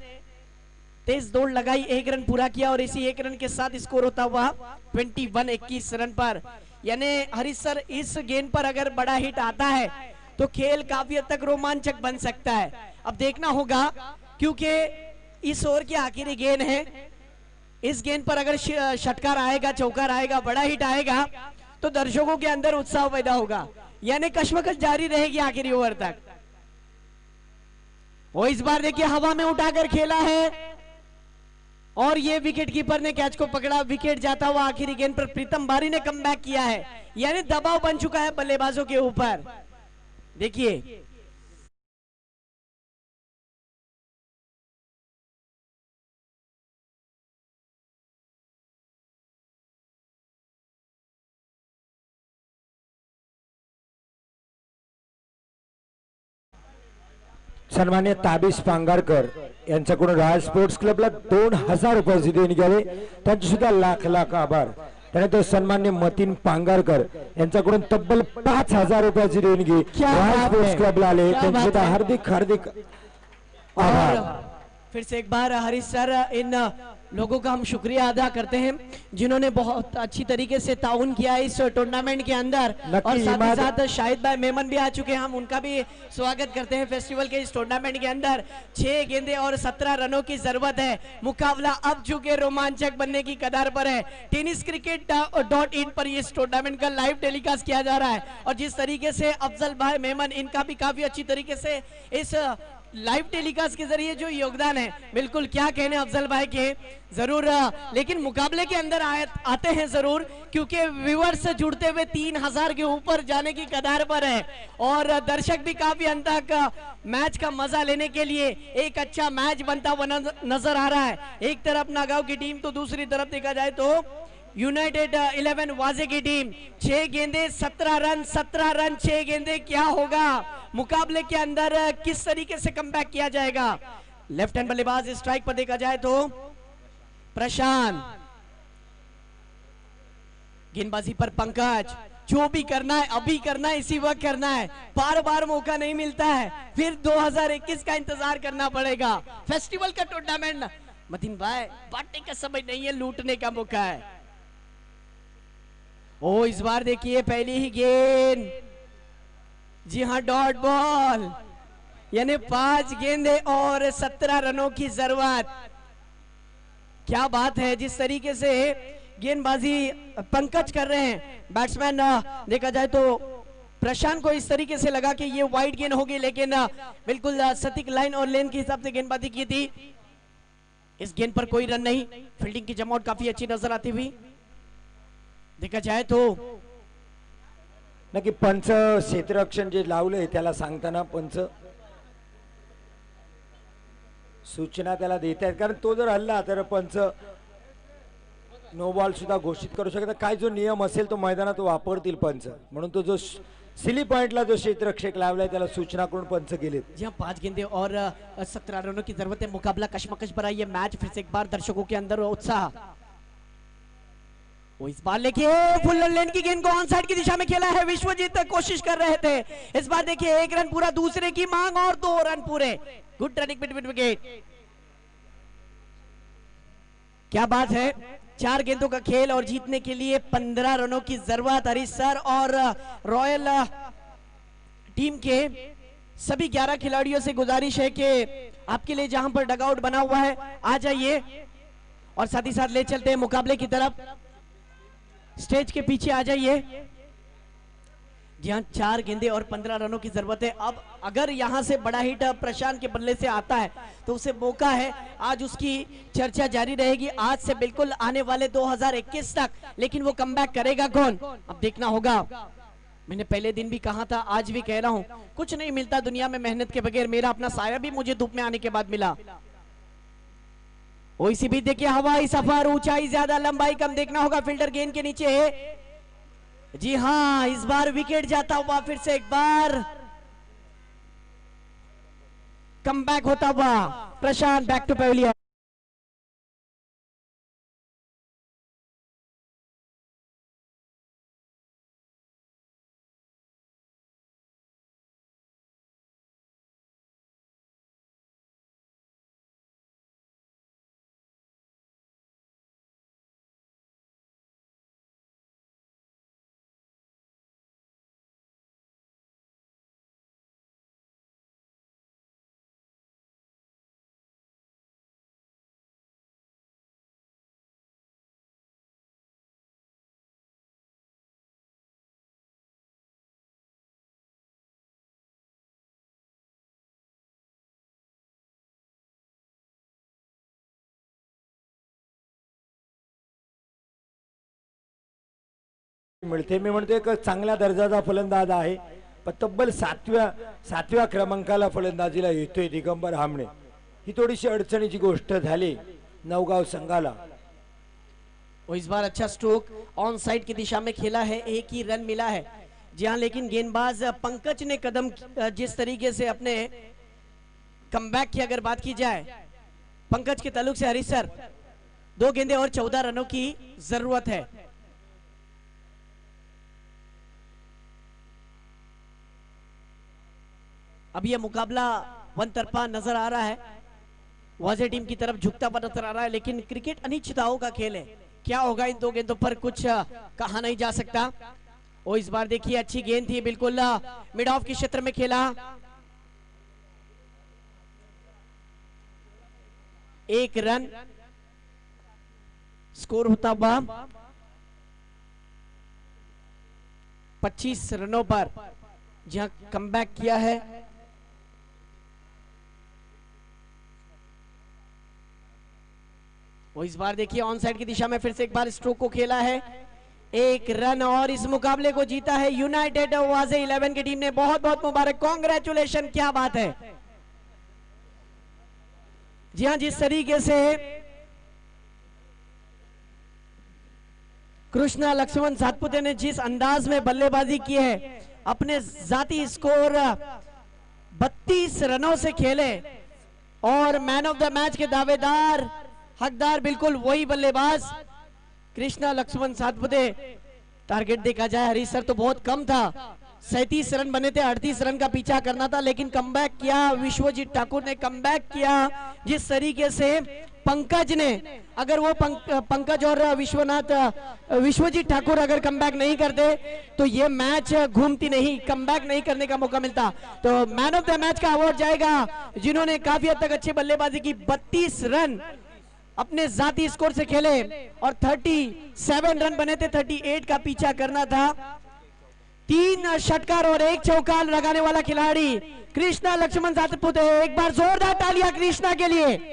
तेज दौड़ लगाई, 1 रन पूरा किया और इसी 1 रन के साथ स्कोर होता हुआ 21 रन पर। यानी हरीश सर, इस गेंद पर अगर बड़ा हिट आता है तो खेल काफी हद तक रोमांचक बन सकता है। अब देखना होगा क्योंकि इस ओवर की आखिरी गेंद है। इस गेंद पर अगर षटकार आएगा, चौकार आएगा, बड़ा हिट आएगा तो दर्शकों के अंदर उत्साह पैदा होगा, यानी कश्मकश जारी रहेगी आखिरी ओवर तक। वो इस बार देखिए हवा में उठाकर खेला है और ये विकेट कीपर ने कैच को पकड़ा, विकेट जाता हुआ आखिरी गेंद पर प्रीतम बारी ने कमबैक किया है, यानी दबाव बन चुका है बल्लेबाजों के ऊपर। देखिए सन्मान्य ताबीज पांगारकर यांच्याकडून राज स्पोर्ट्स क्लबला 2000 रुपयाची देणगी घ्यावी, त्यांचे सुद्धा लाख लाख आभार। त्यानंतर सन्मान्य मतीन पांगारकर यांच्याकडून तब्बल 5000 रुपयाची देणगी राज स्पोर्ट्स क्लबला आले, त्यांचे सुद्धा हार्दिक हार्दिक आभार। फिर से एक बार हरीश सर, इन लोगों का हम शुक्रिया अदा करते हैं जिन्होंने बहुत अच्छी तरीके से ताउन किया इस टूर्नामेंट के अंदर, और साथ ही साथ शाहिद भाई मेमन भी आ चुके हैं, हम उनका भी स्वागत करते हैं फेस्टिवल के इस टूर्नामेंट के अंदर। 6 गेंदें और 17 रनों की जरूरत है, मुकाबला अब चुके रोमांचक बनने की कगार पर है। tenniscricket.in पर इस टूर्नामेंट का लाइव टेलीकास्ट किया जा रहा है और जिस तरीके से अफजल भाई मेमन, इनका भी काफी अच्छी तरीके से इस लाइव टेलीकास्ट के जरिए जो योगदान है, बिल्कुल क्या कहने अफजल भाई के, जरूर। लेकिन मुकाबले के अंदर आते हैं जरूर, क्योंकि व्यूअर्स जुड़ते हुए 3000 के ऊपर जाने की कगार पर है और दर्शक भी काफी अंत तक मैच का मजा लेने के लिए एक अच्छा मैच बनता हुआ नजर आ रहा है। एक तरफ नागांव की टीम तो दूसरी तरफ देखा जाए तो यूनाइटेड 11 वाजे की टीम। 6 गेंदे 17 रन, 17 रन 6 गेंदे, क्या होगा मुकाबले के अंदर, किस तरीके से कमबैक किया जाएगा। लेफ्ट हैंड बल्लेबाज स्ट्राइक पर देखा जाए तो प्रशांत, गेंदबाजी पर पंकज। जो भी करना है अभी करना है, इसी वक्त करना है, बार बार मौका नहीं मिलता है, फिर 2021 का इंतजार करना पड़ेगा। फेस्टिवल का टूर्नामेंट मतीन भाई, बांटने का समय नहीं है, लूटने का मौका है। ओ इस बार देखिए पहली ही गेंद, जी हाँ डॉट बॉल, यानी 5 गेंदे और 17 रनों की जरूरत। क्या बात है, जिस तरीके से गेंदबाजी पंकज कर रहे हैं बैट्समैन, देखा जाए तो प्रशांत को इस तरीके से लगा कि ये वाइड गेंद होगी, लेकिन बिल्कुल सटीक लाइन और लेन के हिसाब से गेंदबाजी की थी। इस गेंद पर कोई रन नहीं, फील्डिंग की जमावट काफी अच्छी नजर आती हुई देखा जाए तो। नक्की पंच क्षेत्ररक्षण जे लावलंय त्याला सांगताना पंच सूचना त्याला देत आहेत, कारण तो जर हल्ला तर पंच नो बॉल सुद्धा घोषित करू शकतात। काय जो नियम असेल तो मैदानात वापरतील पंच, म्हणून तो जो सिली पॉइंटला जो क्षेत्ररक्षक लावलाय त्याला सूचना करून पंच गेलेत। जी हाँ 5 गेंदे और 17 रनों की जरूरत है, मुकाबला कशमकश भरा ये मैच। फिर से एक बार दर्शकों के अंदर उत्साह। वो इस बार देखिए फुल लेन की गेंद को ऑन साइड की दिशा में खेला है, विश्वजीत कोशिश कर रहे थे। इस बार देखिए 1 रन पूरा, दूसरे की मांग और 2 रन पूरे। गुड रनिंग बिटवीन विकेट, क्या बात है। 4 गेंदों का खेल और जीतने के लिए 15 रनों की जरूरत। हरीश सर और रॉयल टीम के सभी 11 खिलाड़ियों से गुजारिश है कि आपके लिए जहां पर डगआउट बना हुआ है आ जाइए और साथ ही साथ ले चलते हैं मुकाबले की तरफ। स्टेज के पीछे आ जाइए। जी हाँ 4 गेंदे और 15 रनों की जरूरत है। अब अगर यहां से बड़ा हिट प्रशांत के बल्ले से आता है तो उसे मौका है, आज उसकी चर्चा जारी रहेगी, आज से बिल्कुल आने वाले 2021 तक। लेकिन वो कमबैक करेगा कौन, अब देखना होगा। मैंने पहले दिन भी कहा था, आज भी कह रहा हूं, कुछ नहीं मिलता दुनिया में मेहनत के बगैर। मेरा अपना साया भी मुझे धूप में आने के बाद मिला। इसी भी देखिए हवाई सफर, ऊंचाई ज्यादा लंबाई कम, देखना होगा फील्डर गेंद के नीचे है। जी हाँ इस बार विकेट जाता हुआ फिर से एक बार कम बैक होता हुआ प्रशांत बैक टू पवेलियन। मिळते. मी म्हणतो एक चांगल्या दर्जाचा फलंदाज आहे, पण तब्बल सातव्या क्रमांकाला फलंदाजीला येतोय दिगंबर हामणे. ही थोडीशी अडचणीची गोष्ट झाली नवगाव संघाला. और इस बार अच्छा स्ट्रोक ऑन साइड की दिशा में खेला है, एक ही रन मिला है। जी हाँ, लेकिन गेंदबाज पंकज ने कदम जिस तरीके से अपने कमबैक की अगर बात की जाए पंकज के ताल्लुक से हरीश सर, 2 गेंदे और 14 रनों की जरूरत है। अब यह मुकाबला वन तरफा नजर आ रहा है, वाजे टीम की तरफ झुकता हुआ नजर आ रहा है, लेकिन क्रिकेट अनिश्चितताओं का खेल है। क्या होगा इन 2 गेंदों पर कुछ कहा नहीं जा सकता। और इस बार देखिए अच्छी गेंद थी, बिल्कुल मिड ऑफ के क्षेत्र में खेला। 1 रन स्कोर होता हुआ 25 रनों पर जहां कमबैक किया है। और इस बार देखिए ऑन साइड की दिशा में फिर से एक बार स्ट्रोक को खेला है, 1 रन, और इस मुकाबले को जीता है यूनाइटेड वाजे 11 की टीम ने। बहुत बहुत मुबारक, कांग्रेचुलेशन, क्या बात है। जी हां, जिस तरीके से कृष्णा लक्ष्मण सातपुते ने जिस अंदाज में बल्लेबाजी की है, अपने जाती स्कोर 32 रनों से खेले और मैन ऑफ द मैच के दावेदार हकदार बिल्कुल वही बल्लेबाज कृष्णा लक्ष्मण सातपुते। टारगेट देखा जाए हरीश सर तो बहुत कम था, 37 रन बने थे, 38 रन का पीछा करना था, लेकिन कमबैक किया विश्वजीत ठाकुर ने, कमबैक किया जिस तरीके से पंकज ने। अगर वो पंकज और विश्वजीत ठाकुर अगर कमबैक नहीं करते तो ये मैच घूमती नहीं, कमबैक नहीं करने का मौका मिलता। तो मैन ऑफ द मैच का अवार्ड जाएगा जिन्होंने काफी हद तक अच्छी बल्लेबाजी की, 32 रन अपने जाती स्कोर से खेले और 37 रन बने थे, 38 का पीछा करना था। 3 षटकार और 1 चौका लगाने वाला खिलाड़ी कृष्णा लक्ष्मण सातपुते। एक बार जोरदार तालियां कृष्णा के लिए।